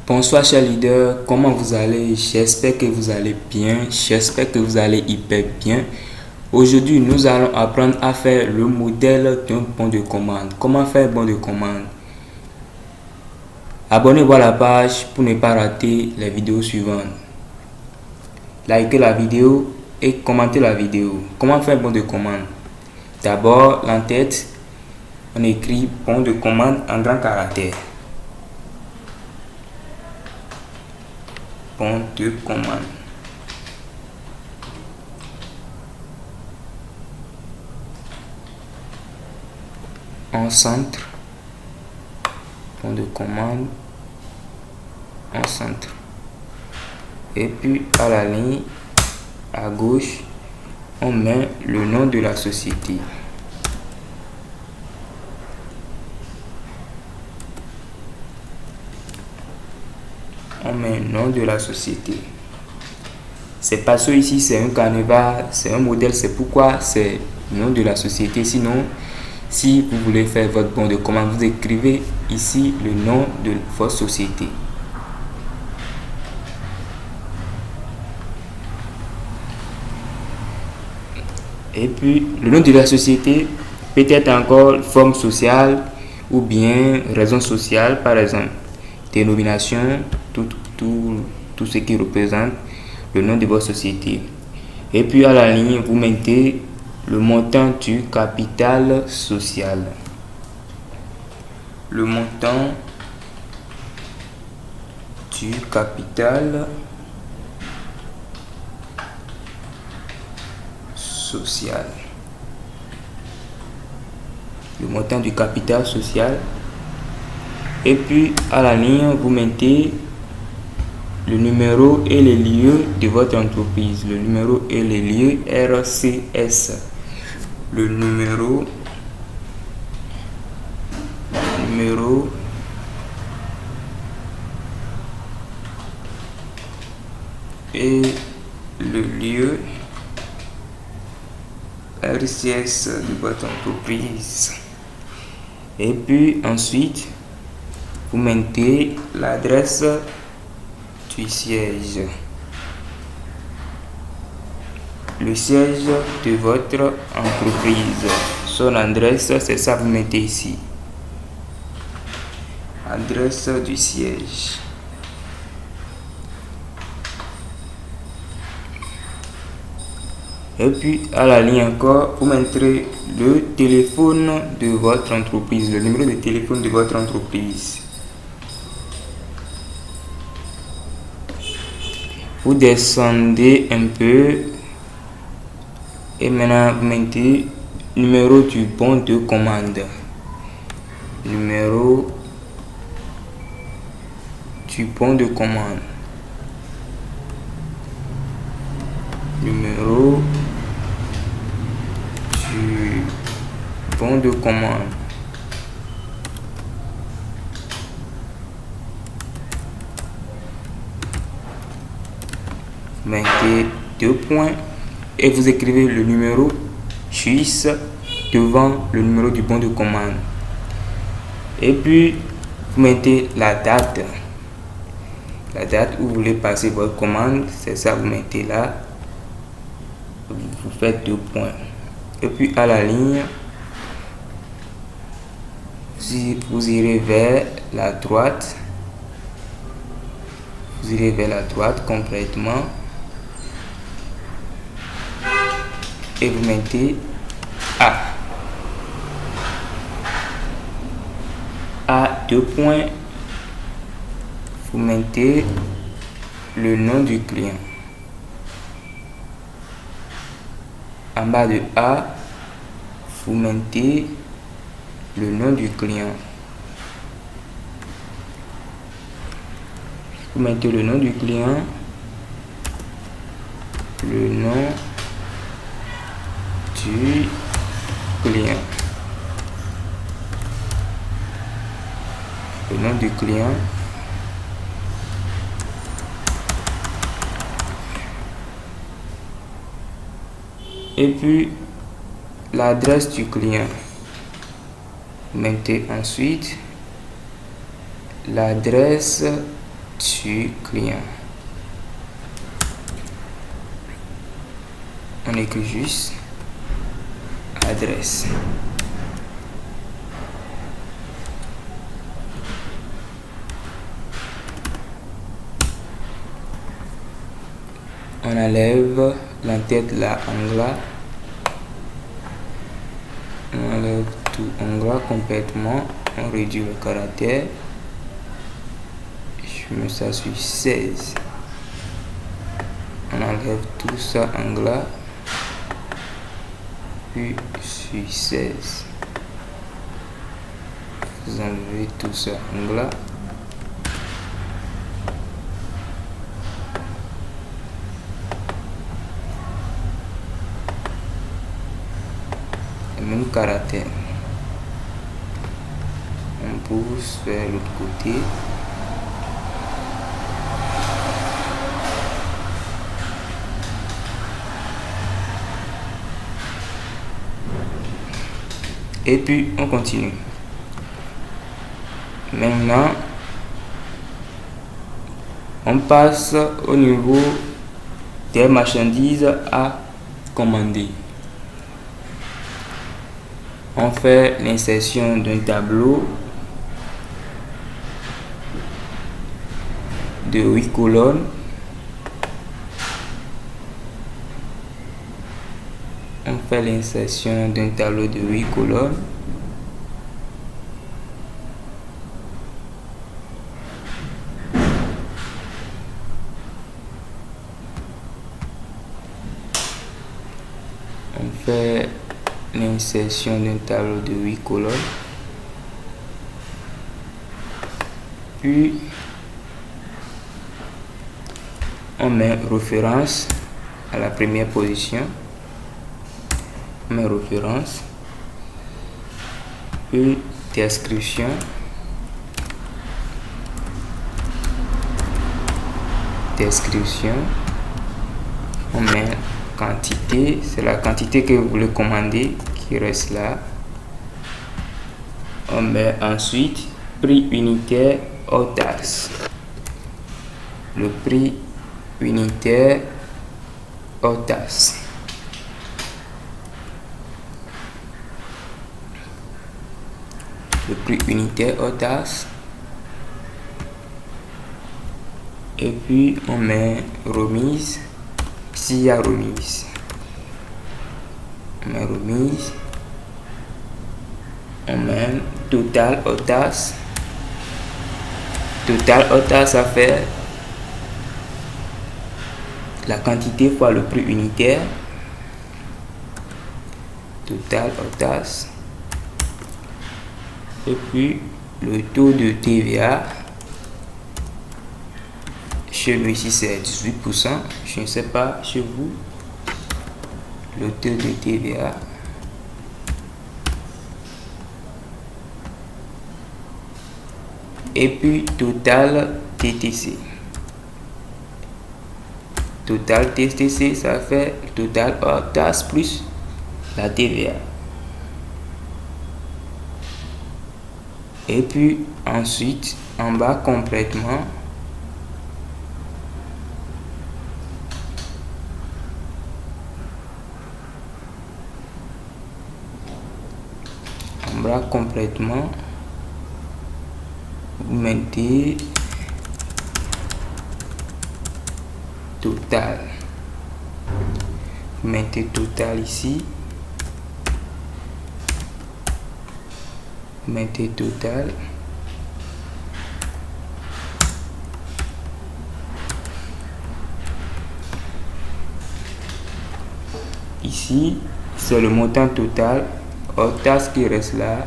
Bonsoir chers leaders, comment vous allez? J'espère que vous allez bien, j'espère que vous allez hyper bien. Aujourd'hui, nous allons apprendre à faire le modèle d'un bon de commande. Comment faire un bon de commande? Abonnez-vous à la page pour ne pas rater les vidéos suivantes. Likez la vidéo et commentez la vidéo. Comment faire un bon de commande? D'abord, l'entête, on écrit bon de commande en grand caractère. Bon de commande. En centre, bon de commande en centre. Et puis à la ligne à gauche, on met le nom de la société. On met le nom de la société. C'est parce que ici c'est un canevas, c'est un modèle, c'est pourquoi c'est le nom de la société. Sinon, si vous voulez faire votre bon de commande, vous écrivez ici le nom de votre société. Et puis le nom de la société peut être encore forme sociale ou bien raison sociale, par exemple dénomination, tout ce qui représente le nom de votre société. Et puis à la ligne, vous mettez le montant du capital social. Le montant du capital social. Le montant du capital social. Et puis à la ligne, vous mettez le numéro et les lieux de votre entreprise. Le numéro et les lieux RCS. Le numéro et le lieu RCS de votre entreprise. Et puis ensuite, vous mettez l'adresse du siège. Le siège de votre entreprise. Son adresse, c'est ça, vous mettez ici. Adresse du siège. Et puis à la ligne encore, vous mettrez le téléphone de votre entreprise, le numéro de téléphone de votre entreprise. Vous descendez un peu et maintenant vous mettez numéro du bon de commande. Numéro du bon de commande. Numéro du bon de commande. Vous mettez 2 points et vous écrivez le numéro suisse devant le numéro du bon de commande. Et puis vous mettez la date. La date où vous voulez passer votre commande, c'est ça, vous mettez là. Vous faites 2 points. Et puis à la ligne, vous irez vers la droite. Vous irez vers la droite complètement. Et vous mettez A. A, 2 points. Vous mettez le nom du client. En bas de A, vous mettez le nom du client. Vous mettez le nom du client, le nom du client, le nom du client. Et puis l'adresse du client. Mettez ensuite l'adresse sur client. On écrit juste adresse. On enlève l'entête là onglet. On enlève tout onglet complètement. On réduit le caractère. Je mets ça sur 16. On enlève tout ça onglet. Puis sur 16. Vous enlevez tout ça onglet. Même caractère. On pousse vers l'autre côté. Et puis on continue. Maintenant, on passe au niveau des marchandises à commander. On fait l'insertion d'un tableau de 8 colonnes. On fait l'insertion d'un tableau de 8 colonnes. On fait l'insertion d'un tableau de 8 colonnes. Puis on met référence à la première position. On met référence. Puis description. Description. On met quantité, c'est la quantité que vous voulez commander qui reste là. On met ensuite prix unitaire hors taxe. Le prix unitaire hors taxe. Le prix unitaire hors taxe. Et puis on met remise. S'il y a remise, on met remise. On met total hors taxe. Total hors taxe, ça fait la quantité fois le prix unitaire. Total hors taxe. Et puis le taux de TVA. Chez nous ici c'est 18%. Je ne sais pas chez vous. Le taux de TVA. Et puis total TTC. Total TTC, ça fait total hors taxe plus la TVA. Et puis ensuite en bas complètement. Complètement, vous mettez total, vous mettez total ici, vous mettez total, ici c'est le montant total hors taxe qui reste là.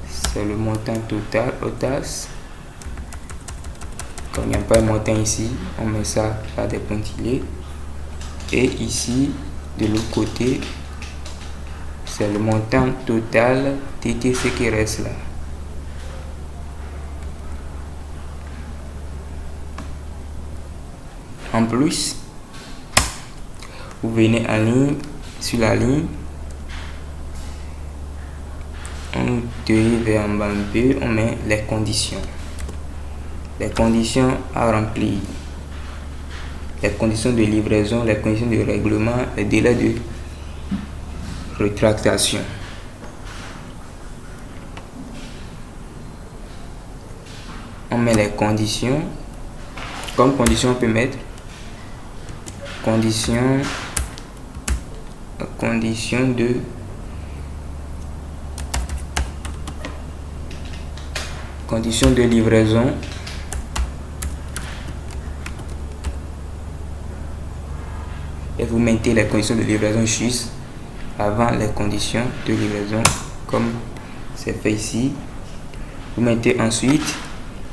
C'est le montant total hors taxe. Quand il n'y a pas de montant ici, on met ça par des pointillés. Et ici, de l'autre côté, c'est le montant total TTC qui reste là. En plus, vous venez en ligne, sur la ligne, on dérivé en bas un peu, on met les conditions. Les conditions à remplir. Les conditions de livraison, les conditions de règlement, les délais de rétractation. On met les conditions. Comme condition, on peut mettre condition de livraison. Et vous mettez les conditions de livraison juste avant les conditions de livraison, comme c'est fait ici. Vous mettez ensuite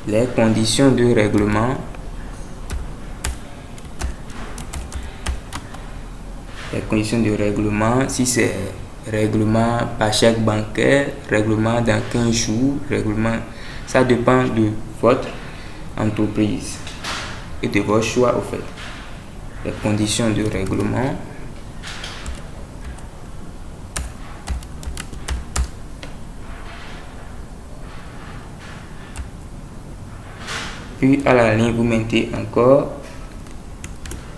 les conditions de règlement. Les conditions de règlement, si c'est règlement par chèque bancaire, règlement dans 15 jours, règlement, ça dépend de votre entreprise et de vos choix au fait. Les conditions de règlement. Puis à la ligne, vous mettez encore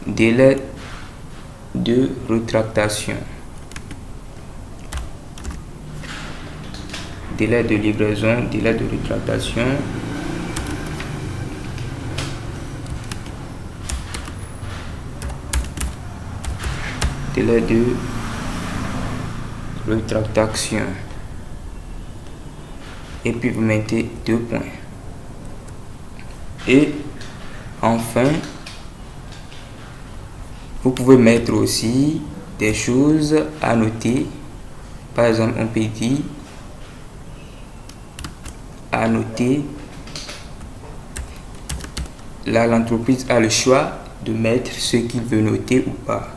délai de rétractation. Délai de livraison, délai de rétractation. Délai de rétractation. Et puis vous mettez 2 points. Et enfin, vous pouvez mettre aussi des choses à noter. Par exemple, on peut dire à noter. Là, l'entreprise a le choix de mettre ce qu'il veut noter ou pas.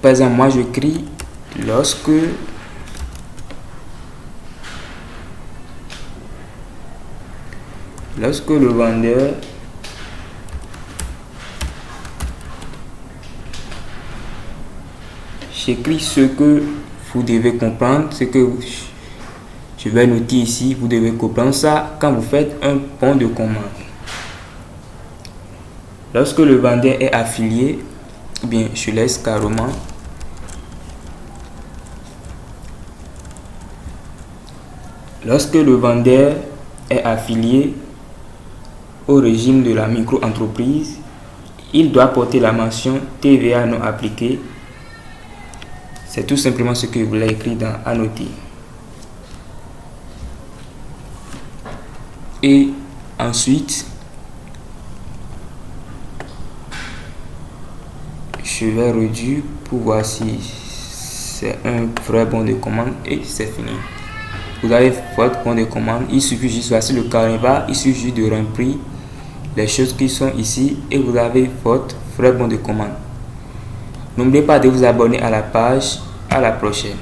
Par exemple, moi j'écris lorsque le vendeur j'écris ce que vous devez comprendre, ce que je vais noter ici, vous devez comprendre ça quand vous faites un bon de commande. Lorsque le vendeur est affilié, bien je laisse carrément lorsque le vendeur est affilié au régime de la micro-entreprise, il doit porter la mention TVA non appliquée. C'est tout simplement ce que je voulais écrire dans annoter. Et ensuite, je vais réduire pour voir si c'est un vrai bon de commande et c'est fini. Vous avez votre bon de commande, il suffit juste, voici le carnet, il suffit juste de remplir les choses qui sont ici et vous avez votre vrai bon de commande. N'oubliez pas de vous abonner à la page. À la prochaine.